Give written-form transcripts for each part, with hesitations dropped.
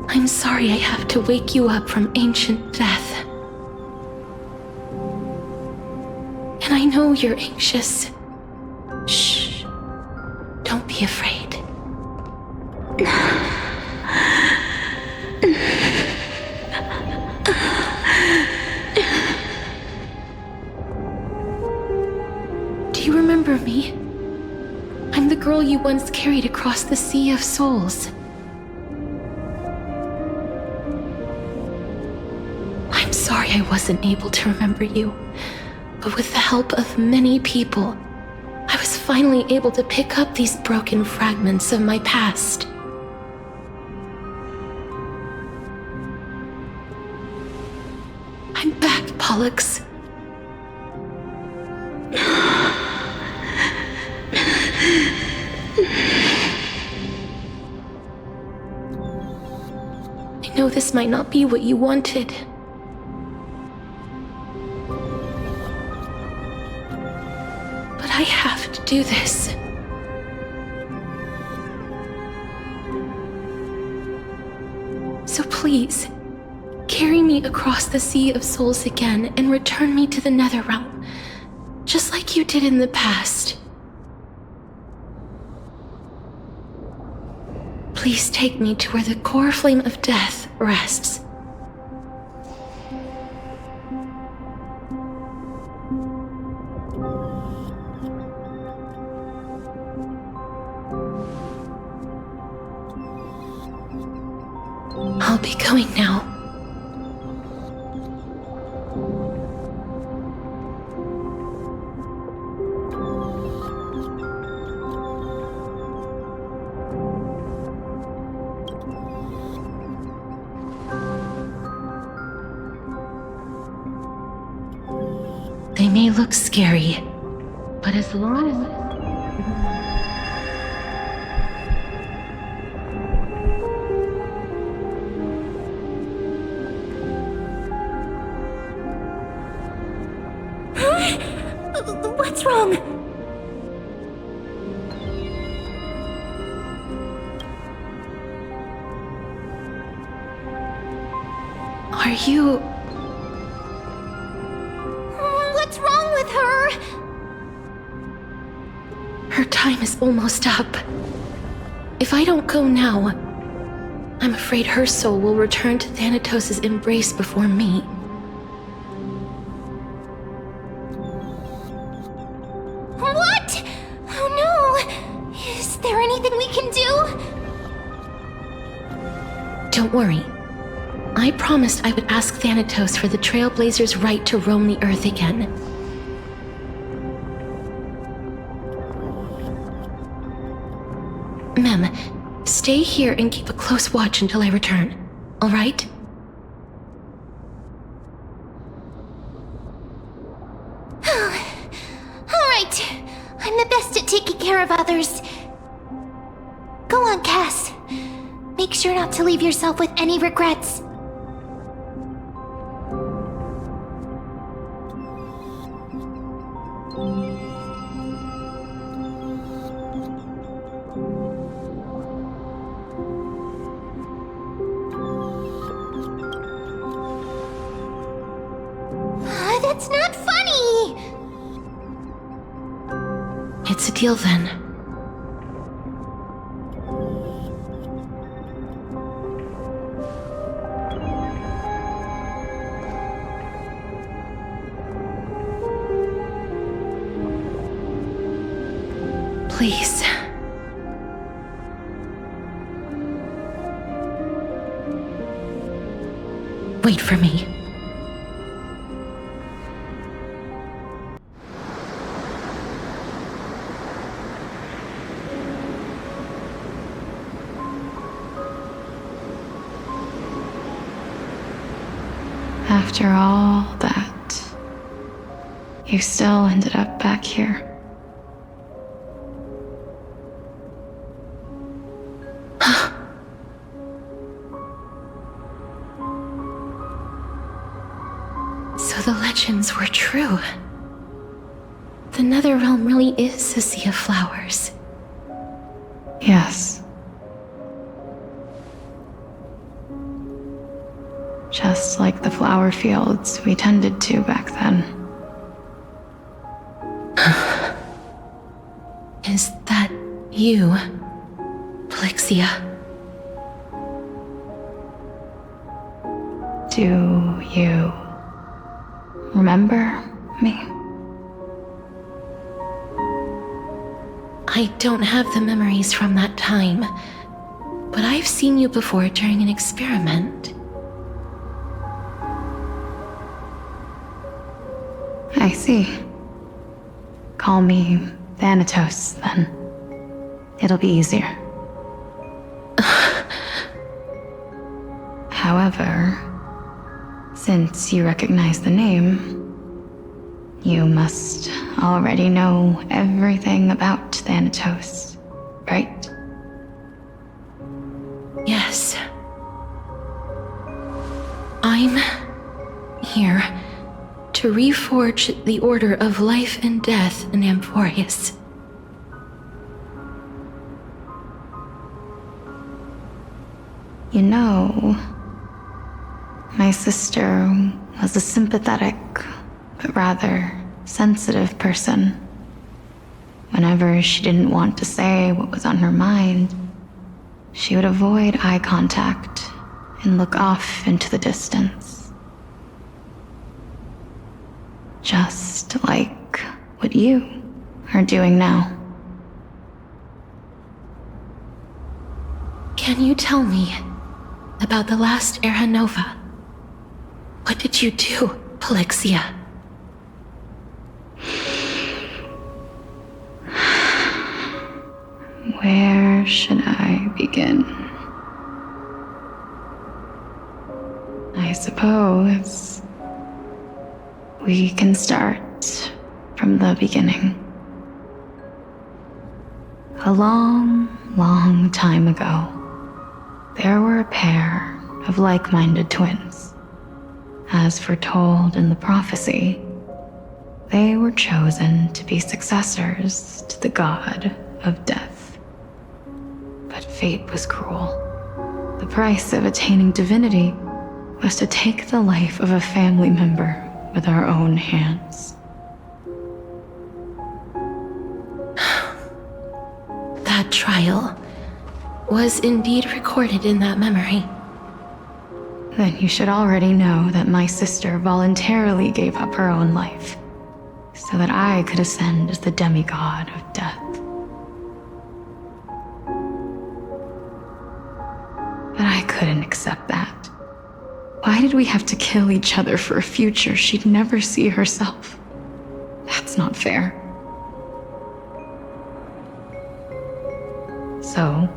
I'm sorry I have to wake you up from ancient death. And I know you're anxious. Shh. Don't be afraid. Do you remember me? I'm the girl you once carried across the Sea of Souls. I'm sorry I wasn't able to remember you, but with the help of many people, I was finally able to pick up these broken fragments of my past. I'm back, Pollux. I know this might not be what you wanted. But I have to do this. So please, carry me across the Sea of Souls again and return me to the Netherrealm, just like you did in the past. Please take me to where the core flame of death rests. I'll be going now. They may look scary, but as long as... What's wrong? Are you... What's wrong with her? Her time is almost up. If I don't go now, I'm afraid her soul will return to Thanatos' embrace before me. What? Oh no! Is there anything we can do? Don't worry. I promised I would ask Thanatos for the Trailblazers' right to roam the Earth again. Mem, stay here and keep a close watch until I return, all right? All right. I'm the best at taking care of others. Go on, Cass. Make sure not to leave yourself with any regrets. That's not funny! It's a deal then. Please. Wait for me. After all that, you still ended up back here. So the legends were true. the Netherrealm really is a sea of flowers. Yes. Just like the flower fields we tended to back then. Is that you, Plixia? Do you remember me? I don't have the memories from that time, but I've seen you before during an experiment. I see. Call me Thanatos, then. It'll be easier. However, since you recognize the name, you must already know everything about Thanatos, right? Yes. I'm here to reforge the order of life and death in Amphoreus. You know, my sister was a sympathetic, but rather sensitive person. Whenever she didn't want to say what was on her mind, she would avoid eye contact and look off into the distance. Just like what you are doing now. Can you tell me about the last Era Nova? What did you do, Plixia? Where should I begin? I suppose we can start from the beginning. A long, long time ago, there were a pair of like-minded twins. As foretold in the prophecy, they were chosen to be successors to the god of death. But fate was cruel. The price of attaining divinity was to take the life of a family member with our own hands. That trial was indeed recorded in that memory. Then you should already know that my sister voluntarily gave up her own life so that I could ascend as the demigod of death. But I couldn't accept that. Why did we have to kill each other for a future she'd never see herself? That's not fair. So,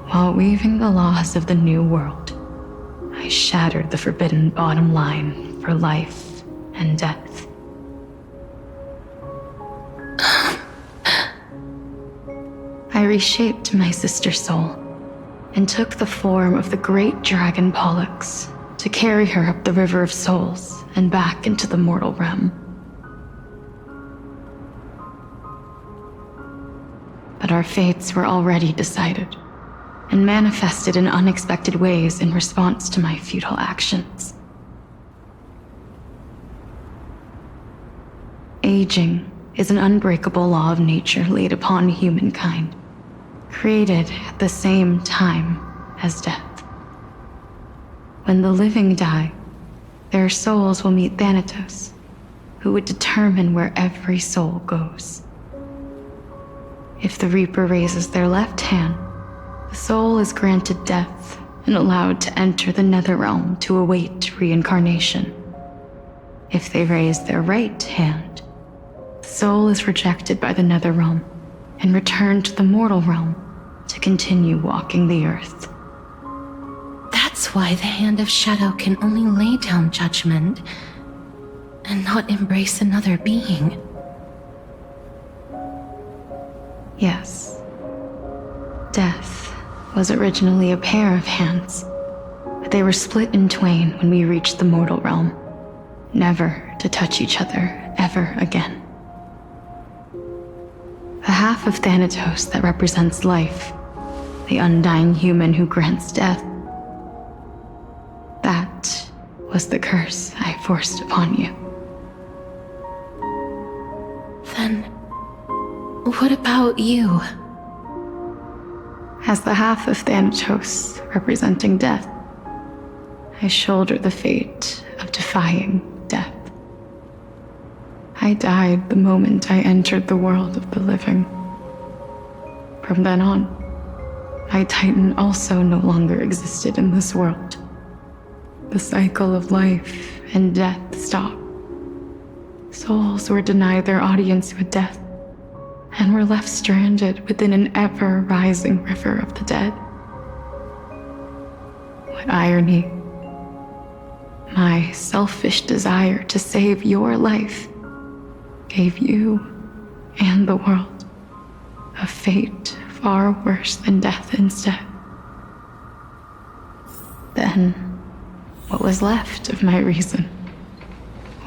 while weaving the laws of the new world, I shattered the forbidden bottom line for life and death. I reshaped my sister's soul and took the form of the great dragon Pollux to carry her up the River of Souls and back into the mortal realm. But our fates were already decided and manifested in unexpected ways in response to my futile actions. Aging is an unbreakable law of nature laid upon humankind, created at the same time as death. When the living die, their souls will meet Thanatos, who would determine where every soul goes. If the Reaper raises their left hand, the soul is granted death and allowed to enter the Netherrealm to await reincarnation. If they raise their right hand, the soul is rejected by the Netherrealm and returned to the mortal realm to continue walking the earth. That's why the Hand of Shadow can only lay down judgment and not embrace another being. Yes. Death was originally a pair of hands, but they were split in twain when we reached the mortal realm, never to touch each other ever again. half of Thanatos that represents life, the undying human who grants death. That was the curse I forced upon you. Then, what about you? As the half of Thanatos representing death, I shoulder the fate of defying death. I died the moment I entered the world of the living. From then on, my Titan also no longer existed in this world. The cycle of life and death stopped. Souls were denied their audience with death, and were left stranded within an ever-rising river of the dead. What irony. My selfish desire to save your life gave you and the world a fate far worse than death instead. Then, what was left of my reason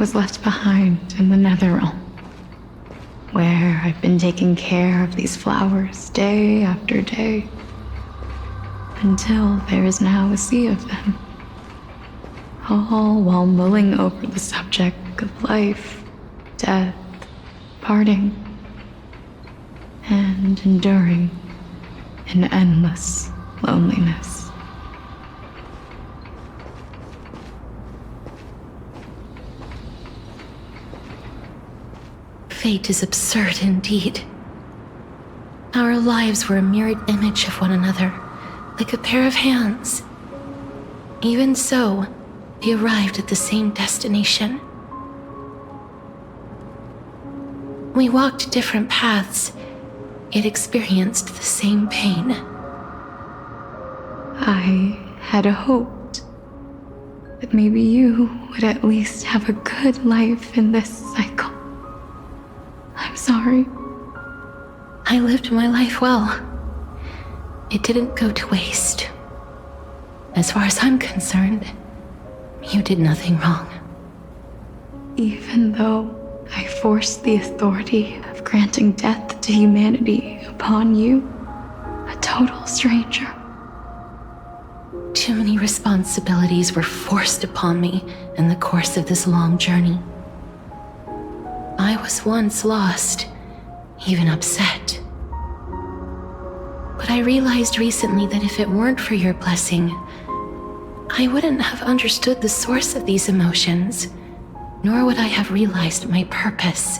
was left behind in the Netherrealm, where I've been taking care of these flowers day after day, until there is now a sea of them, all while mulling over the subject of life, death, parting, and enduring an endless loneliness. Fate is absurd indeed. Our lives were a mirrored image of one another, like a pair of hands. Even so, we arrived at the same destination. We walked different paths, yet experienced the same pain. I had hoped that maybe you would at least have a good life in this cycle. I'm sorry. I lived my life well. It didn't go to waste. As far as I'm concerned, you did nothing wrong. Even though I forced the authority of granting death to humanity upon you, a total stranger. Too many responsibilities were forced upon me in the course of this long journey. I was once lost, even upset. But I realized recently that if it weren't for your blessing, I wouldn't have understood the source of these emotions, nor would I have realized my purpose.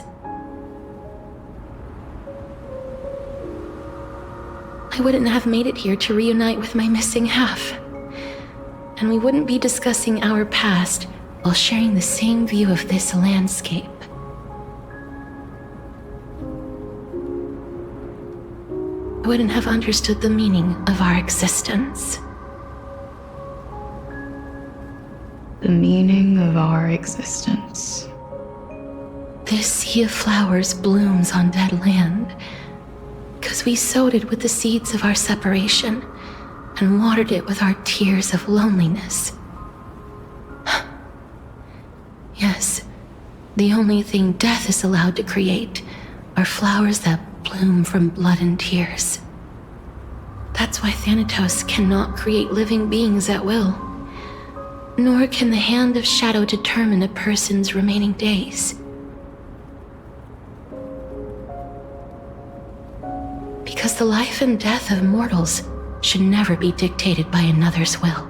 I wouldn't have made it here to reunite with my missing half. And we wouldn't be discussing our past while sharing the same view of this landscape. I wouldn't have understood the meaning of our existence. The meaning of our existence. This sea of flowers blooms on dead land because we sowed it with the seeds of our separation and watered it with our tears of loneliness. Yes, the only thing death is allowed to create are flowers that bloom from blood and tears. That's why Thanatos cannot create living beings at will, nor can the hand of shadow determine a person's remaining days. Because the life and death of mortals should never be dictated by another's will.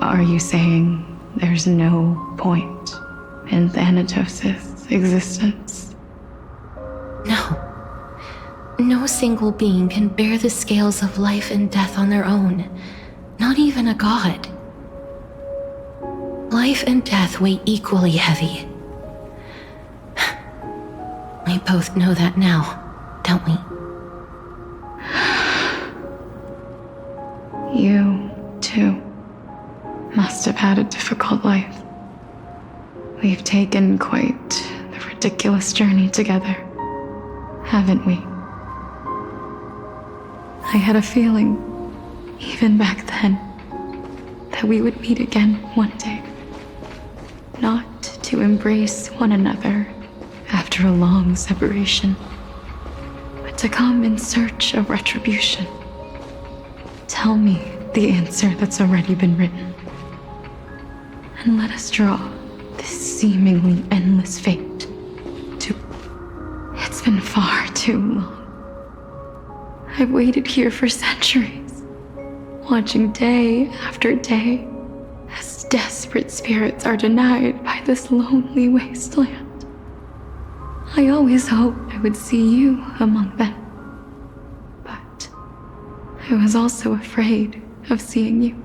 Are you saying there's no point in Thanatos' existence? No. No single being can bear the scales of life and death on their own, not even a god. Life and death weigh equally heavy. We both know that now, don't we? You, too, must have had a difficult life. We've taken quite the ridiculous journey together, haven't we? I had a feeling, even back then, that we would meet again one day. Not to embrace one another after a long separation, but to come in search of retribution. Tell me the answer that's already been written, and let us draw this seemingly endless fate to... It's been far too long. I've waited here for centuries, watching day after day as desperate spirits are denied by this lonely wasteland. I always hoped I would see you among them, but I was also afraid of seeing you.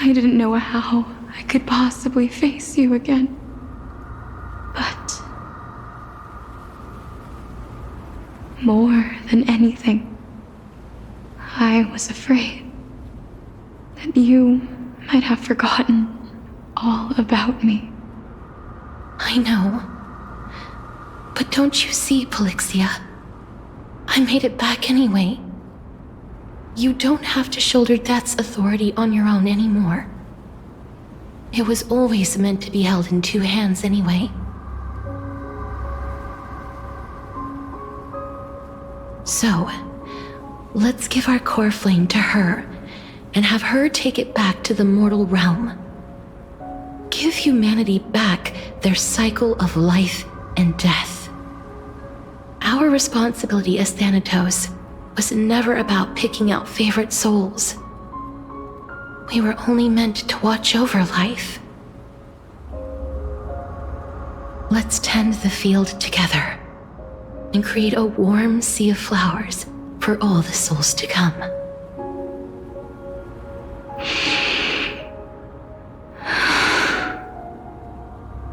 I didn't know how I could possibly face you again, but more than anything, I was afraid that you might have forgotten all about me. I know. But don't you see, Polixia? I made it back anyway. You don't have to shoulder Death's authority on your own anymore. It was always meant to be held in two hands anyway. So, let's give our core flame to her and have her take it back to the mortal realm. Give humanity back their cycle of life and death. Our responsibility as Thanatos was never about picking out favorite souls. We were only meant to watch over life. Let's tend the field together and create a warm sea of flowers for all the souls to come.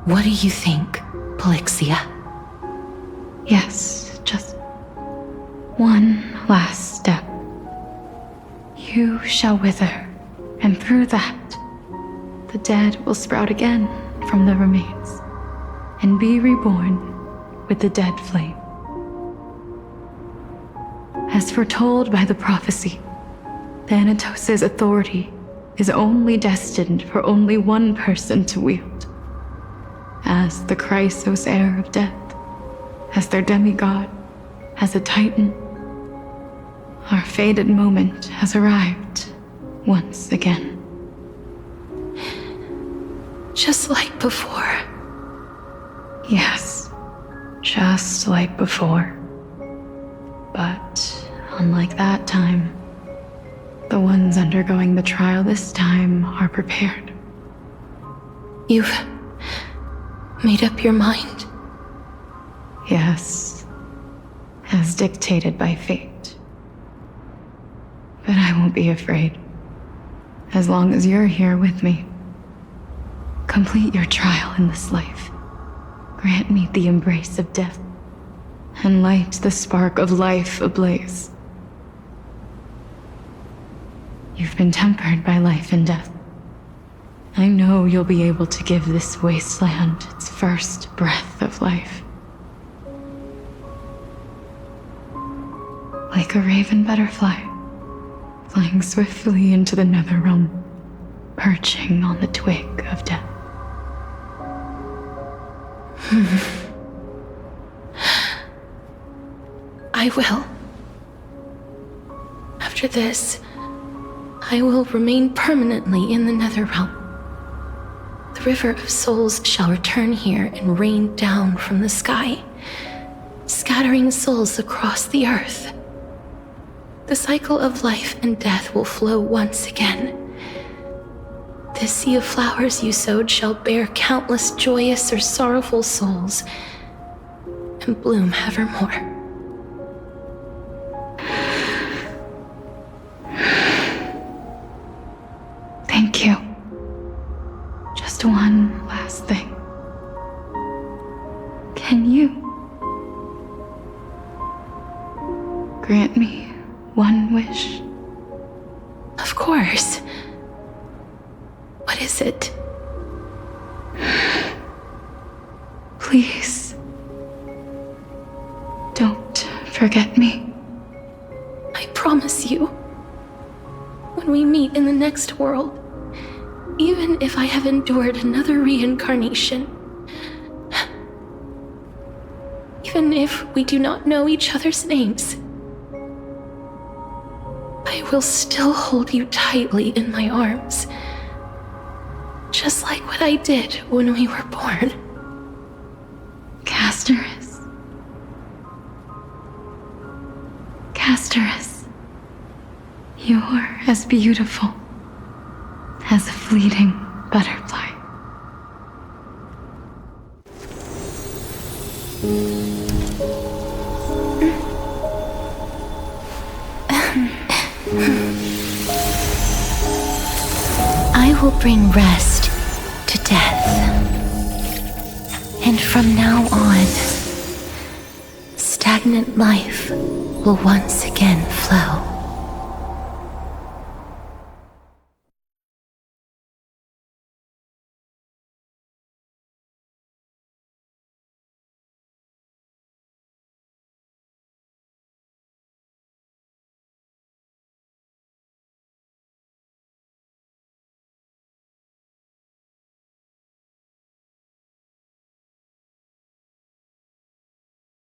What do you think, Polixia? Yes, just one last step. You shall wither, and through that, the dead will sprout again from the remains, and be reborn with the dead flame. As foretold by the prophecy, Thanatos' authority is only destined for only one person to wield. As the Chrysos heir of death, as their demigod, as a titan, our fated moment has arrived once again. Just like before. Yes, just like before. But unlike that time, the ones undergoing the trial this time are prepared. You've made up your mind? Yes, as dictated by fate. But I won't be afraid, as long as you're here with me. Complete your trial in this life. Grant me the embrace of death, and light the spark of life ablaze. You've been tempered by life and death. I know you'll be able to give this wasteland its first breath of life. Like a raven butterfly, flying swiftly into the netherrealm, perching on the twig of death. I will. After this, I will remain permanently in the Netherrealm. The river of souls shall return here and rain down from the sky, scattering souls across the earth. The cycle of life and death will flow once again. This sea of flowers you sowed shall bear countless joyous or sorrowful souls, and bloom evermore. Thank you. Just one last thing. Can you grant me one wish? Of course. What is it? Please, don't forget me. I promise you. When we meet in the next world, even if I have endured another reincarnation, Even if we do not know each other's names, I will still hold you tightly in my arms. Just like what I did when we were born. Castorice. Castorice. You're as beautiful as a fleeting butterfly. I will bring rest to death. And from now on, stagnant life will once again flow.